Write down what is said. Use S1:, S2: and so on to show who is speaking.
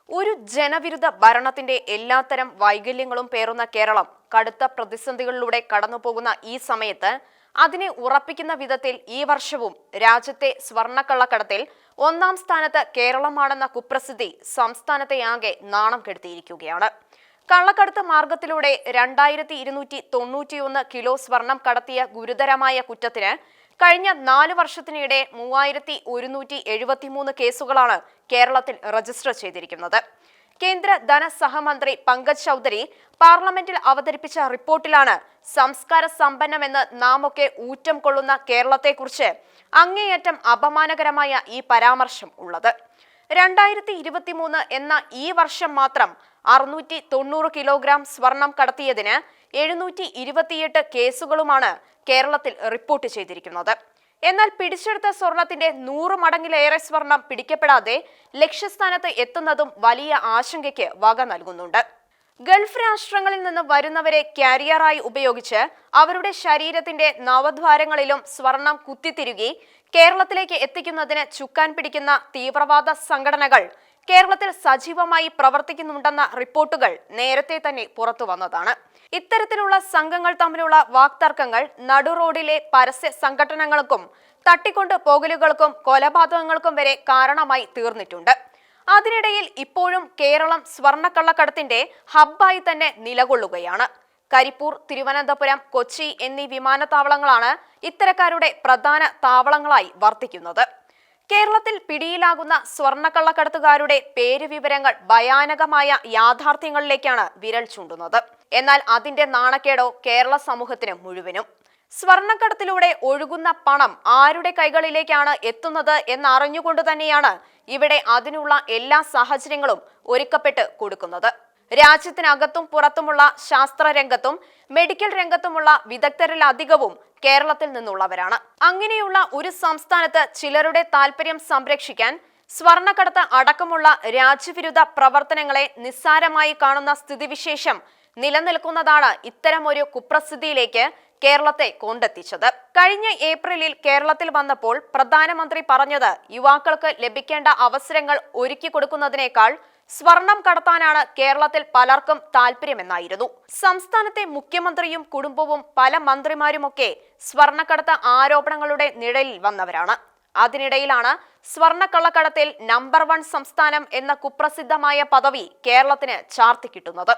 S1: ഒരു ജനവിരുദ്ധ ഭരണത്തിന്റെ എല്ലാത്തരം വൈകല്യങ്ങളും പേറുന്ന കേരളം കടുത്ത പ്രതിസന്ധികളിലൂടെ കടന്നുപോകുന്ന ഈ സമയത്ത് അതിനെ ഉറപ്പിക്കുന്ന വിധത്തിൽ ഈ വർഷവും രാജ്യത്തെ സ്വർണ്ണക്കള്ളക്കടത്തിൽ ഒന്നാം സ്ഥാനത്ത് കേരളമാണെന്ന കുപ്രസിദ്ധി സംസ്ഥാനത്തെയാകെ നാണം കെടുത്തിയിരിക്കുകയാണ്. കള്ളക്കടത്ത് മാർഗത്തിലൂടെ 2291 കിലോ സ്വർണം കടത്തിയ ഗുരുതരമായ കുറ്റത്തിന് കഴിഞ്ഞ 4 വർഷത്തിനിടെ 3173 കേസുകളാണ് കേരളത്തിൽ രജിസ്റ്റർ ചെയ്തിരിക്കുന്നത്. കേന്ദ്ര ധനസഹമന്ത്രി പങ്കജ് ചൗധരി പാർലമെന്റിൽ അവതരിപ്പിച്ച റിപ്പോർട്ടിലാണ് സംസ്കാര സമ്പന്നമെന്ന് നാം ഒക്കെ ഊറ്റം കൊള്ളുന്ന കേരളത്തെക്കുറിച്ച് അങ്ങേയറ്റം അപമാനകരമായ ഈ പരാമർശം ഉള്ളത്. 2023 എന്ന ഈ വർഷം മാത്രം 690 കിലോഗ്രാം സ്വർണം കടത്തിയതിന് 728 കേസുകളുമാണ് കേരളത്തിൽ റിപ്പോർട്ട് ചെയ്തിരിക്കുന്നത്. എന്നാൽ പിടിച്ചെടുത്ത സ്വർണത്തിന്റെ 100 മടങ്ങിലേറെ സ്വർണം പിടിക്കപ്പെടാതെ ലക്ഷ്യസ്ഥാനത്ത് എത്തുന്നതും വലിയ ആശങ്കയ്ക്ക് വക നൽകുന്നുണ്ട്. ഗൾഫ് രാഷ്ട്രങ്ങളിൽ നിന്ന് വരുന്നവരെ കാരിയറായി ഉപയോഗിച്ച് അവരുടെ ശരീരത്തിന്റെ നവദ്വാരങ്ങളിലും സ്വർണം കുത്തിത്തിരുകി കേരളത്തിലേക്ക് എത്തിക്കുന്നതിന് ചുക്കാൻ പിടിക്കുന്ന തീവ്രവാദ സംഘടനകൾ കേരളത്തിൽ സജീവമായി പ്രവർത്തിക്കുന്നുണ്ടെന്ന റിപ്പോർട്ടുകൾ നേരത്തെ തന്നെ പുറത്തു വന്നതാണ്. ഇത്തരത്തിലുള്ള സംഘങ്ങൾ തമ്മിലുള്ള വാക്തർക്കങ്ങൾ നടുറോഡിലെ പരസ്യ സംഘടനകൾക്കും തട്ടിക്കൊണ്ടു പോകലുകൾക്കും കൊലപാതകങ്ങൾക്കും വരെ കാരണമായി തീർന്നിട്ടുണ്ട്. അതിനിടയിൽ ഇപ്പോഴും കേരളം സ്വർണ്ണക്കള്ളക്കടത്തിന്റെ ഹബ്ബായി തന്നെ നിലകൊള്ളുകയാണ്. കരിപ്പൂർ, തിരുവനന്തപുരം, കൊച്ചി എന്നീ വിമാനത്താവളങ്ങളാണ് ഇത്തരക്കാരുടെ പ്രധാന താവളങ്ങളായി വർത്തിക്കുന്നത്. കേരളത്തിൽ പിടിയിലാകുന്ന സ്വർണ്ണക്കള്ളക്കടത്തുകാരുടെ പേര് വിവരങ്ങൾ ഭയാനകമായ യാഥാർത്ഥ്യങ്ങളിലേക്കാണ് വിരൽ ചൂണ്ടുന്നത്. എന്നാൽ അതിന്റെ നാണക്കേടോ കേരള സമൂഹത്തിന് മുഴുവനും. സ്വർണ്ണക്കടത്തിലൂടെ ഒഴുകുന്ന പണം ആരുടെ കൈകളിലേക്കാണ് എത്തുന്നത് എന്നറിഞ്ഞുകൊണ്ട് തന്നെയാണ് ഇവിടെ അതിനുള്ള എല്ലാ സാഹചര്യങ്ങളും ഒരുക്കപ്പെട്ട് കൊടുക്കുന്നത്. രാജ്യത്തിനകത്തും പുറത്തുമുള്ള ശാസ്ത്ര രംഗത്തും മെഡിക്കൽ രംഗത്തുമുള്ള വിദഗ്ധരിലധികവും കേരളത്തിൽ നിന്നുള്ളവരാണ്. അങ്ങനെയുള്ള ഒരു സംസ്ഥാനത്ത് ചിലരുടെ താല്പര്യം സംരക്ഷിക്കാൻ സ്വർണ്ണക്കടത്ത് അടക്കമുള്ള രാജ്യവിരുദ്ധ പ്രവർത്തനങ്ങളെ നിസ്സാരമായി കാണുന്ന സ്ഥിതിവിശേഷം നിലനിൽക്കുന്നതാണ് ഇത്തരമൊരു കുപ്രസിദ്ധിയിലേക്ക് കേരളത്തെ കൊണ്ടെത്തിച്ചത്. കഴിഞ്ഞ ഏപ്രിലിൽ കേരളത്തിൽ വന്നപ്പോൾ പ്രധാനമന്ത്രി പറഞ്ഞത് യുവാക്കൾക്ക് ലഭിക്കേണ്ട അവസരങ്ങൾ ഒരുക്കി കൊടുക്കുന്നതിനേക്കാൾ സ്വർണം കടത്താനാണ് കേരളത്തിൽ പലർക്കും താല്പര്യമെന്നായിരുന്നു. സംസ്ഥാനത്തെ മുഖ്യമന്ത്രിയും കുടുംബവും പല മന്ത്രിമാരുമൊക്കെ സ്വർണ്ണക്കടത്ത് ആരോപണങ്ങളുടെ നിഴലിൽ വന്നവരാണ്. അതിനിടയിലാണ് സ്വർണ്ണക്കള്ളക്കടത്തിൽ നമ്പർ 1 സംസ്ഥാനം എന്ന കുപ്രസിദ്ധമായ പദവി കേരളത്തിന് ചാർത്തിക്കിട്ടുന്നത്.